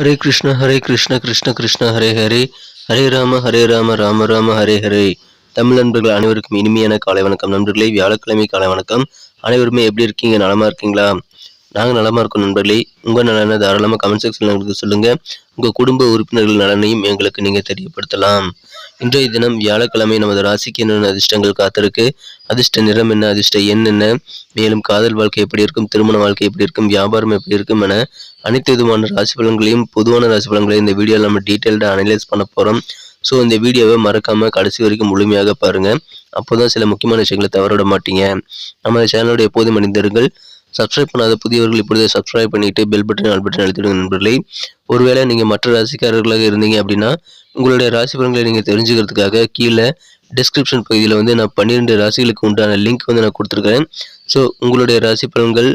ஹரே கிருஷ்ண கிருஷ்ண கிருஷ்ண ஹரே ஹரே, ஹரே ராம ராம ராம ஹரே ஹரே. தமிழ் நண்பர்கள் அனைவருக்கும் இனிமையான காலை வணக்கம் நண்பர்களே. வியாழக்கிழமை காலை வணக்கம். அனைவருமே எப்படி இருக்கீங்க? நலமா இருக்கீங்களா? நாங்கள் நலமா இருக்கோம் நண்பர்களே. உங்கள் நலனை தாராளமாக கமெண்ட் செக்ஷனில் எங்களுக்கு சொல்லுங்கள். உங்கள் குடும்ப உறுப்பினர்கள் நலனையும் எங்களுக்கு நீங்கள் தெரியப்படுத்தலாம். இன்றைய தினம் வியாழக்கிழமை. நமது ராசிக்கு என்னென்ன அதிர்ஷ்டங்கள் காத்திருக்கு, அதிர்ஷ்ட நிறம் என்ன, அதிர்ஷ்ட எண் என்ன, மேலும் காதல் வாழ்க்கை எப்படி இருக்கும், திருமண வாழ்க்கை எப்படி இருக்கும், வியாபாரம் எப்படி இருக்கும் என அனைத்து விதமான ராசி பலன்களையும் பொதுவான ராசி பலன்களையும் இந்த வீடியோவில் நம்ம டீட்டெயில்டாக அனலைஸ் பண்ண போகிறோம். ஸோ இந்த வீடியோவை மறக்காமல் கடைசி வரைக்கும் முழுமையாக பாருங்கள். அப்போ தான் சில முக்கியமான விஷயங்களை தவறவிட மாட்டீங்க. நம்ம சேனலோட எப்போதும் மனிதர்கள் சப்ஸ்கிரைப் பண்ணாத புதியவர்கள் இப்பொழுது சப்ஸ்கிரைப் பண்ணிட்டு பெல் பட்டன் ஆல் பட்டன் அழுத்திடுங்க நண்பர்களே. ஒருவேளை நீங்கள் மற்ற ராசிக்காரர்களாக இருந்தீங்க அப்படின்னா உங்களுடைய ராசி பலன்களை நீங்கள் தெரிஞ்சுக்கிறதுக்காக கீழே டிஸ்கிரிப்ஷன் பகுதியில் நான் 12 ராசிகளுக்கு உண்டான லிங்க் நான் கொடுத்துருக்கிறேன். ஸோ உங்களுடைய ராசி பலன்கள்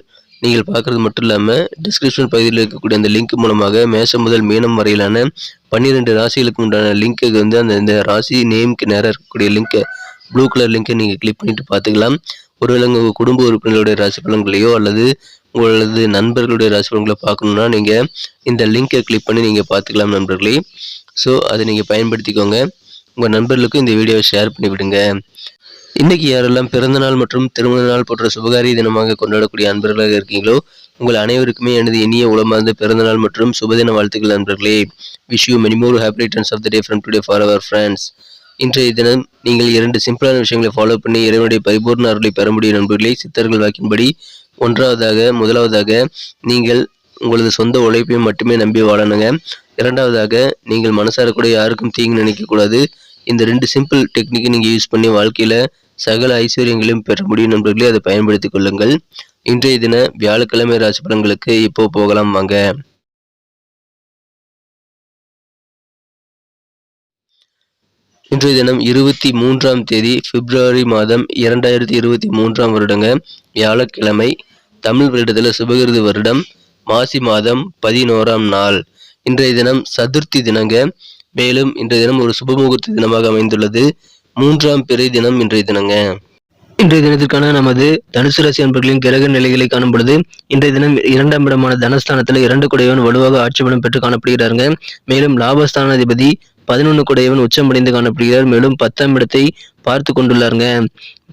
நீங்கள் பார்க்குறது மட்டும் இல்லாமல் டிஸ்கிரிப்ஷன் பகுதியில் இருக்கக்கூடிய அந்த லிங்க் மூலமாக மேஷம் முதல் மீனம் வரையிலான 12 ராசிகளுக்கு உண்டான லிங்க்கு அந்த ராசி நேமுக்கு நேராக இருக்கக்கூடிய லிங்க்கை ப்ளூ கலர் லிங்க்கை நீங்கள் கிளிக் பண்ணிட்டு பார்த்துக்கலாம். ஒருவேளை உங்கள் குடும்ப உறுப்பினர்களுடைய ராசி பலன்களையோ அல்லது உங்களது நண்பர்களுடைய ராசி பலன்களை பார்க்கணுன்னா நீங்கள் இந்த லிங்கை கிளிக் பண்ணி நீங்கள் பார்த்துக்கலாம் நண்பர்களே. ஸோ அதை நீங்கள் பயன்படுத்திக்கோங்க. உங்கள் நண்பர்களுக்கும் இந்த வீடியோவை ஷேர் பண்ணிவிடுங்க. இன்றைக்கி யாரெல்லாம் பிறந்தநாள் மற்றும் திருமண நாள் போன்ற சுபகாரிய தினமாக கொண்டாடக்கூடிய அன்பர்களாக இருக்கீங்களோ உங்கள் அனைவருக்குமே எனது இனிய உளமார்ந்த பிறந்தநாள் மற்றும் சுபதின வாழ்த்துக்கள் நண்பர்களே. Wish you many more happy returns of the day from today for our friends. இன்றைய தினம் நீங்கள் 2 சிம்பிளான விஷயங்களை ஃபாலோ பண்ணி இறைவனுடைய பரிபூர்ண அருளை பெற முடியும் நண்பர்களே. சித்தர்கள் வாக்கின்படி முதலாவதாக நீங்கள் உங்களது சொந்த உழைப்பை மட்டுமே நம்பி வாழணுங்க. இரண்டாவதாக நீங்கள் மனசார கூட யாருக்கும் தீங்கு நினைக்கக்கூடாது. இந்த 2 சிம்பிள் டெக்னிக்கை நீங்கள் யூஸ் பண்ணி வாழ்க்கையில் சகல ஐஸ்வர்யங்களையும் பெற முடியும் நண்பர்களே. அதை பயன்படுத்திக் கொள்ளுங்கள். இன்றைய தின வியாழக்கிழமை ராசி பலன்களுக்கு இப்போ போகலாம் வாங்க. இன்றைய தினம் 23ஆம் தேதி பிப்ரவரி மாதம் 2023ஆம் வருடங்க, வியாழக்கிழமை. தமிழ் வருடத்தில் சுபகிருது வருடம், மாசி மாதம் 11ஆம் நாள். இன்றைய தினம் சதுர்த்தி தினங்க. மேலும் இன்றைய தினம் ஒரு சுபமுகூர்த்த தினமாக அமைந்துள்ளது. 3ஆம் பிறை தினம் இன்றைய தினங்க. இன்றைய தினத்திற்கான நமது தனுசு ராசி அன்பர்களின் கிரக நிலைகளை காணும் பொழுது இன்றைய தினம் 2ஆம் இடமான தனஸ்தானத்தில் 2 குடையவன் வலுவாக ஆட்சி பலம் பெற்று காணப்படுகிறாருங்க. மேலும் லாபஸ்தானாதிபதி 11 குடையவன் உச்சமடைந்து காணப்படுகிறார். மேலும் 10ஆம் இடத்தை பார்த்து கொண்டுள்ளாருங்க.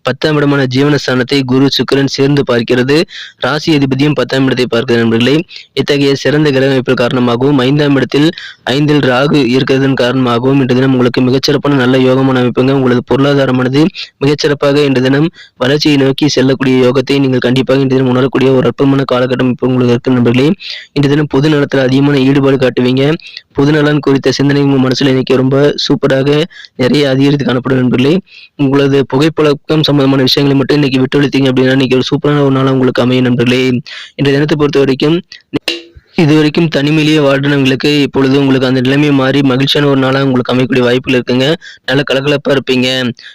10ஆம் இடமான ஜீவனஸ்தானத்தை குரு சுக்கிரன் சேர்ந்து பார்க்கிறது. ராசி அதிபதியும் 10ஆம் இடத்தை பார்க்கிறது நண்பர்களே. இத்தகைய சிறந்த கிரக அமைப்பில் காரணமாகவும் 5ஆம் இடத்தில் 5இல் ராகு இருக்கிறதன் காரணமாகவும் இன்று தினம் உங்களுக்கு மிகச்சிறப்பான நல்ல யோகமான அமைப்புங்க. உங்களது பொருளாதாரமானது மிகச்சிறப்பாக இன்று தினம் வளர்ச்சியை நோக்கி செல்லக்கூடிய யோகத்தை நீங்கள் கண்டிப்பாக இன்று தினம் உணரக்கூடிய ஒரு அற்புதமான காலகட்டம் இப்போ உங்களுக்கு இருக்கு நண்பர்களே. இன்று தினம் பொது நலத்தில் அதிகமான ஈடுபாடு காட்டுவீங்க. பொதுநலன் குறித்த சிந்தனை உங்கள் மனசில் இன்னைக்கு ரொம்ப சூப்பராக நிறைய அதிகரித்து காணப்படும் நண்பர்களே. உங்களது புகைப்பழக்கம் சம்பந்தமான விஷயங்களை மட்டும் இன்னைக்கு விட்டொழித்தீங்க அப்படின்னா இன்னைக்கு ஒரு சூப்பரான ஒரு நாளாக உங்களுக்கு அமையும் நண்பர்களே. இன்றைய தினத்தை பொறுத்த வரைக்கும் இதுவரைக்கும் தனிமையிலேயே வாழ்றவங்களுக்கு இப்பொழுது உங்களுக்கு அந்த நிலைமை மாறி மகிழ்ச்சியான ஒரு நாளாக உங்களுக்கு அமையக்கூடிய வாய்ப்புகள் இருக்குங்க. நல்ல கலகலப்பாக இருப்பீங்க.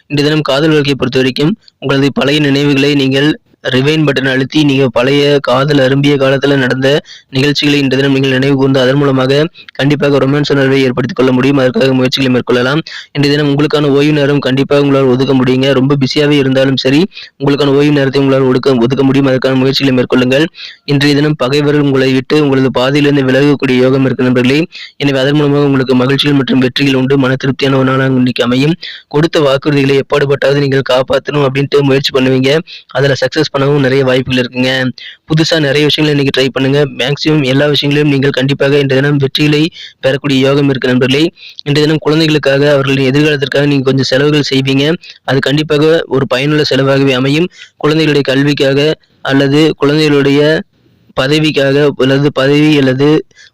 இன்றைய தினம் காதல் வாழ்க்கையை பொறுத்த வரைக்கும் உங்களது பழைய நினைவுகளை நீங்கள் ரிவைன் பட்டன் அழுத்தி நீங்கள் பழைய காதல் அரும்பிய காலத்தில் நடந்த நிகழ்ச்சிகளை இன்று தினம் நீங்கள் நினைவு கூர்ந்து அதன் மூலமாக கண்டிப்பாக ரொமான்ஸ் உணர்வை ஏற்படுத்திக் கொள்ள முடியும். அதற்காக முயற்சிகளை மேற்கொள்ளலாம். இன்றைய தினம் உங்களுக்கான ஓய்வு நேரம் கண்டிப்பாக உங்களால் ஒதுக்க முடியுங்க. ரொம்ப பிஸியாகவே இருந்தாலும் சரி உங்களுக்கான ஓய்வு நேரத்தை உங்களால் ஒதுக்க முடியும். அதற்கான முயற்சிகளை மேற்கொள்ளுங்கள். இன்றைய தினம் பகைவர்கள் உங்களை விட்டு உங்களது பாதையிலிருந்து விலகக்கூடிய யோகம் இருக்கு நண்பர்களே. எனவே அதன் மூலமாக உங்களுக்கு மகிழ்ச்சிகள் மற்றும் வெற்றிகள் உண்டு. மன திருப்தியான ஒரு நாளாக இன்னைக்கு அமையும். கொடுத்த வாக்குறுதிகளை எப்பாடுபட்டாவது நீங்கள் காப்பாற்றணும் அப்படின்ட்டு முயற்சி பண்ணுவீங்க. அதில் சக்சஸ் பண்ணவும் நிறைய வாய்ப்புகள் இருக்குங்க. புதுசா நிறைய விஷயங்களை இன்னைக்கு ட்ரை பண்ணுங்க. மேக்சிமம் எல்லா விஷயங்களையும் நீங்கள் கண்டிப்பாக இன்றைய தினம் வெற்றிகளை பெறக்கூடிய யோகம் இருக்கு நண்பர்களே. இன்றைய தினம் குழந்தைகளுக்காக அவர்களின் எதிர்காலத்திற்காக நீங்க கொஞ்சம் செலவுகள் செய்வீங்க. அது கண்டிப்பாக ஒரு பயனுள்ள செலவாகவே அமையும். குழந்தைகளுடைய கல்விக்காக அல்லது குழந்தைகளுடைய பதவிக்காக அல்லது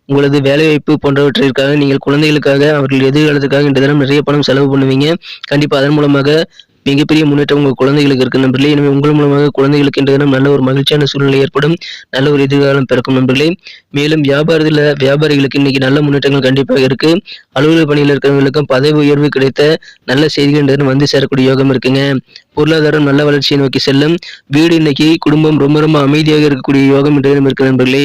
உங்களது வேலைவாய்ப்பு போன்றவற்றிற்காக நீங்கள் குழந்தைகளுக்காக அவர்கள் எதிர்காலத்துக்காக இன்றைய தினம் நிறைய பணம் செலவு பண்ணுவீங்க. கண்டிப்பா அதன் மூலமாக மிகப்பெரிய முன்னேற்றம் உங்கள் குழந்தைகளுக்கு இருக்கு நண்பர்களே. எனவே உங்கள் மூலமாக குழந்தைகளுக்கு இன்றைய தினம் நல்ல ஒரு மகிழ்ச்சியான சூழ்நிலை ஏற்படும். நல்ல ஒரு எதிர்காலம் பிறக்கும் நண்பர்களே. மேலும் வியாபாரிகளுக்கு இன்னைக்கு நல்ல முன்னேற்றங்கள் கண்டிப்பாக இருக்கு. அலுவலக பணியில் இருக்கிறவங்களுக்கும் பதவி உயர்வு கிடைத்த நல்ல செய்திகள் இன்றைய தினம் வந்து சேரக்கூடிய யோகம் இருக்குங்க. பொருளாதாரம் நல்ல வளர்ச்சியை நோக்கி செல்லும். வீடு இன்னைக்கு குடும்பம் ரொம்ப அமைதியாக இருக்கக்கூடிய யோகம் இன்றைய தினம் இருக்கு நண்பர்களே.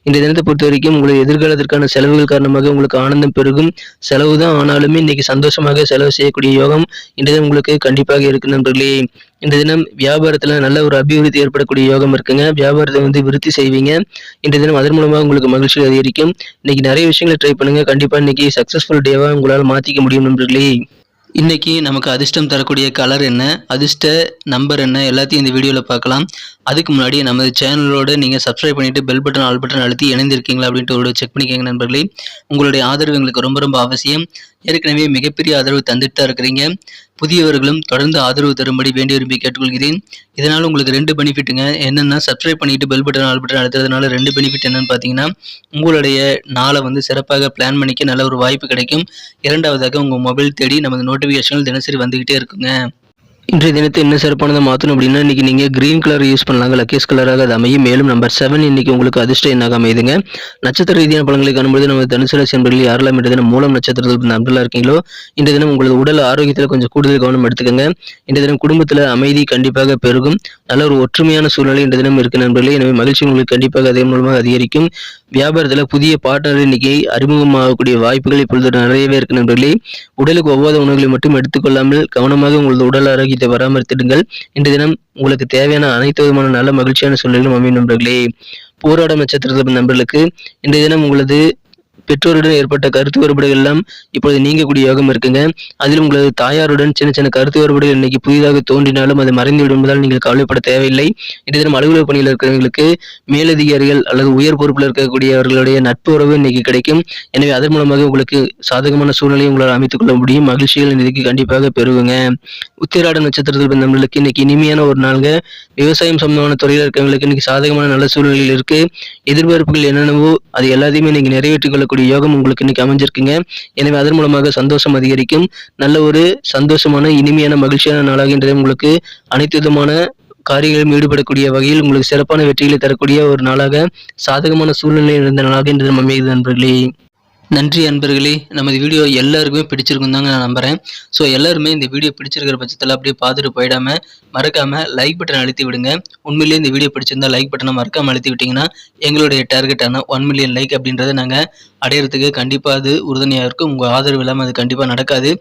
இந்த தினத்தை பொறுத்த வரைக்கும் உங்களுடைய எதிர்காலத்திற்கான செலவுகள் காரணமாக உங்களுக்கு ஆனந்தம் பெருகும். செலவு தான் ஆனாலுமே இன்னைக்கு சந்தோஷமாக செலவு செய்யக்கூடிய யோகம் இன்றைய தினம் உங்களுக்கு கண்டிப்பாக இருக்கு நண்பர்களே. இந்த தினம் வியாபாரத்துல நல்ல ஒரு அபிவிருத்தி ஏற்படக்கூடிய யோகம் இருக்குங்க. வியாபாரத்தை விருத்தி செய்வீங்க. இன்றைய தினம் அதன் மூலமாக உங்களுக்கு மகிழ்ச்சி அதிகரிக்கும். இன்னைக்கு நிறைய விஷயங்களை ட்ரை பண்ணுங்க. கண்டிப்பா இன்னைக்கு சக்சஸ்ஃபுல் டேவா உங்களால் மாத்திக்க முடியும் நண்பர்களே. இன்னைக்கு நமக்கு அதிர்ஷ்டம் தரக்கூடிய கலர் என்ன, அதிர்ஷ்ட நம்பர் என்ன, எல்லாத்தையும் இந்த வீடியோவில் பார்க்கலாம். அதுக்கு முன்னாடி நமது சேனலோட நீங்கள் சப்ஸ்கிரைப் பண்ணிட்டு பெல் பட்டன் ஆல் பட்டன் அழுத்தி இணைந்திருக்கீங்களா அப்படின்ட்டு ஒரு செக் பண்ணிக்கோங்க நண்பர்களே. உங்களுடைய ஆதரவு எங்களுக்கு ரொம்ப அவசியம். ஏற்கனவே மிகப்பெரிய ஆதரவு தந்துட்டு தான் இருக்கிறீங்க. புதியவர்களும் தொடர்ந்து ஆதரவு தரும்படி வேண்டி விரும்பி கேட்டுக்கொள்கிறேன். இதனால் உங்களுக்கு 2 பெனிஃபிட்டுங்க. என்னென்னா சப்ஸ்கிரைப் பண்ணிட்டு பெல் பட்டன் ஆல் பட்டன் அழுத்துறதுனால 2 பெனிஃபிட் என்னன்னு பார்த்தீங்கன்னா, உங்களுடைய நாளை சிறப்பாக பிளான் பண்ணிக்க நல்ல ஒரு வாய்ப்பு கிடைக்கும். இரண்டாவதாக உங்கள் மொபைல் தேடி நமது நோட்டிஃபிகேஷன்கள் தினசரி வந்துகிட்டே இருக்குங்க. இன்றைய தினத்தை என்ன சிறப்பானதை மாற்றணும் அப்படின்னா, இன்னைக்கு நீங்கள் கிரீன் கலர் யூஸ் பண்ணலாங்க. லக்கேஸ் கலராக அது அமையும். மேலும் நம்பர் 7 இன்னைக்கு உங்களுக்கு அதிர்ஷ்ட எண்ணாக அமையுதுங்க. நட்சத்திர ரீதியான பலன்களை காணும்போது நம்ம தனுசு ராசி நண்பர்கள் யாரெல்லாம் இன்றைய தினம் மூலம் நட்சத்திரத்தில் நண்பர்களாக இருக்கீங்களோ, இன்றைய தினம் உங்களது உடல் ஆரோக்கியத்தில் கொஞ்சம் கூடுதல் கவனம் எடுத்துக்கோங்க. இன்றைய தினம் குடும்பத்தில் அமைதி கண்டிப்பாக பெருகும். நல்ல ஒரு ஒற்றுமையான சூழ்நிலை இன்றைய தினம் இருக்கு நண்பர்களே. எனவே மகிழ்ச்சி உங்களுக்கு கண்டிப்பாக அதே மூலமாக அதிகரிக்கும். வியாபாரத்தில் புதிய பார்ட்னர் இன்னைக்கு அறிமுகமாகக்கூடிய வாய்ப்புகள் இப்பொழுது நிறையவே இருக்கு நண்பர்களே. உடலுக்கு ஒவ்வாத உணவுகளை மட்டும் எடுத்துக்கொள்ளாமல் கவனமாக உங்களது உடல் ஆரோக்கியத்தை பராமரித்திடுங்கள். இன்றைய தினம் உங்களுக்கு தேவையான அனைத்து விதமான நல்ல மகிழ்ச்சியான சூழ்நிலையும் அமையும் நண்பர்களே. போராடும் நட்சத்திரத்தில் நண்பர்களுக்கு இன்றைய தினம் உங்களது பெற்றோருடன் ஏற்பட்ட கருத்து வேறுபாடுகள் எல்லாம் இப்பொழுது நீங்கக்கூடிய யோகம் இருக்குங்க. அதில் உங்களது தாயாருடன் சின்ன கருத்து வேறுபாடுகள் இன்னைக்கு புதிதாக தோன்றினாலும் அது மறைந்து விடுவதால் நீங்கள் கவலைப்பட தேவையில்லை. இன்றைய தினம் அலுவலக பணியில் இருக்கிறவங்களுக்கு மேலதிகாரிகள் அல்லது உயர் பொறுப்பில் இருக்கக்கூடியவர்களுடைய நட்பு உறவு இன்னைக்கு கிடைக்கும். எனவே அதன் மூலமாக உங்களுக்கு சாதகமான சூழ்நிலையை உங்களால் அமைத்துக் கொள்ள முடியும். மகிழ்ச்சிகள் இன்னைக்கு கண்டிப்பாக பெறுவீங்க. உத்திராட நட்சத்திரத்தில் நம்மளுக்கு இன்னைக்கு இனிமையான ஒரு நாளுங்க. விவசாயம் சம்பந்தமான துறையில் இருக்கிறவங்களுக்கு இன்னைக்கு சாதகமான நல்ல சூழ்நிலையில் இருக்கு. எதிர்பார்ப்புகள் என்னென்னவோ அது எல்லாத்தையுமே இன்னைக்கு நிறைவேற்றிக் கொள்ளக்கூடிய யோகம் உங்களுக்கு இன்னைக்கு அமைஞ்சிருக்குங்க. எனவே அதன் மூலமாக சந்தோஷம் அதிகரிக்கும். நல்ல ஒரு சந்தோஷமான இனிமையான மகிழ்ச்சியான நாளாக இன்றைய உங்களுக்கு அனைத்து விதமான காரியங்களிலும் ஈடுபடக்கூடிய வகையில் உங்களுக்கு சிறப்பான வெற்றிகளை தரக்கூடிய ஒரு நாளாக சாதகமான சூழ்நிலை இருந்த நாளாக இன்றைய அமைகிறது நண்பர்களே. நன்றி அன்பர்களே. நமது வீடியோ எல்லாருக்குமே பிடிச்சிருக்கும் தாங்க நான் நம்புறேன். ஸோ எல்லாருமே இந்த வீடியோ பிடிச்சிருக்கிற பட்சத்தில் அப்படியே பார்த்துட்டு போயிடாம மறக்காமல் லைக் பட்டன் அழுத்தி விடுங்க. உண்மையிலேயே இந்த வீடியோ பிடிச்சிருந்தா லைக் பட்டனை மறக்காமல் அழுத்தி விட்டிங்கன்னா எங்களுடைய டார்கெட்டான 1 மில்லியன் லைக் அப்படின்றத நாங்கள் அடையிறதுக்கு கண்டிப்பாக அது உறுதுணையாக இருக்கும். உங்கள் ஆதரவு இல்லாமல் அது கண்டிப்பாக நடக்காது.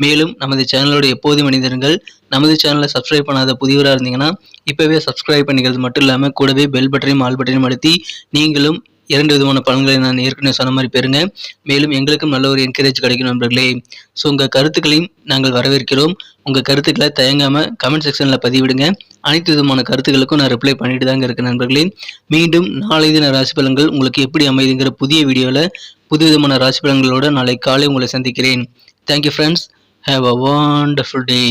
மேலும் நமது சேனலோட எப்போதும் மனிதர்கள் நமது சேனலை சப்ஸ்கிரைப் பண்ணாத புதியவராக இருந்தீங்கன்னா இப்போவே சப்ஸ்கிரைப் பண்ணிக்கிறது மட்டும் இல்லாமல் கூடவே பெல் பட்டனையும் ஆல் பட்டனையும் அழுத்தி நீங்களும் 2 விதமான பலன்களை நான் ஏற்கனவே சொன்ன மாதிரி பெறுங்க. மேலும் எங்களுக்கும் நல்ல ஒரு என்கரேஜ் கிடைக்கும் நண்பர்களே. ஸோ உங்கள் கருத்துக்களையும் நாங்கள் வரவேற்கிறோம். உங்கள் கருத்துக்களை தயங்காமல் கமெண்ட் செக்ஷனில் பதிவிடுங்க. அனைத்து விதமான கருத்துக்களுக்கும் நான் ரிப்ளை பண்ணிட்டு தாங்க இருக்கேன் நண்பர்களே. மீண்டும் நாளை தின ராசி பலன்கள் உங்களுக்கு எப்படி அமைதுங்கிற புதிய வீடியோவில் புது விதமான ராசி பலன்களோடு நாளை காலை உங்களை சந்திக்கிறேன். Thank you friends. Have a wonderful day.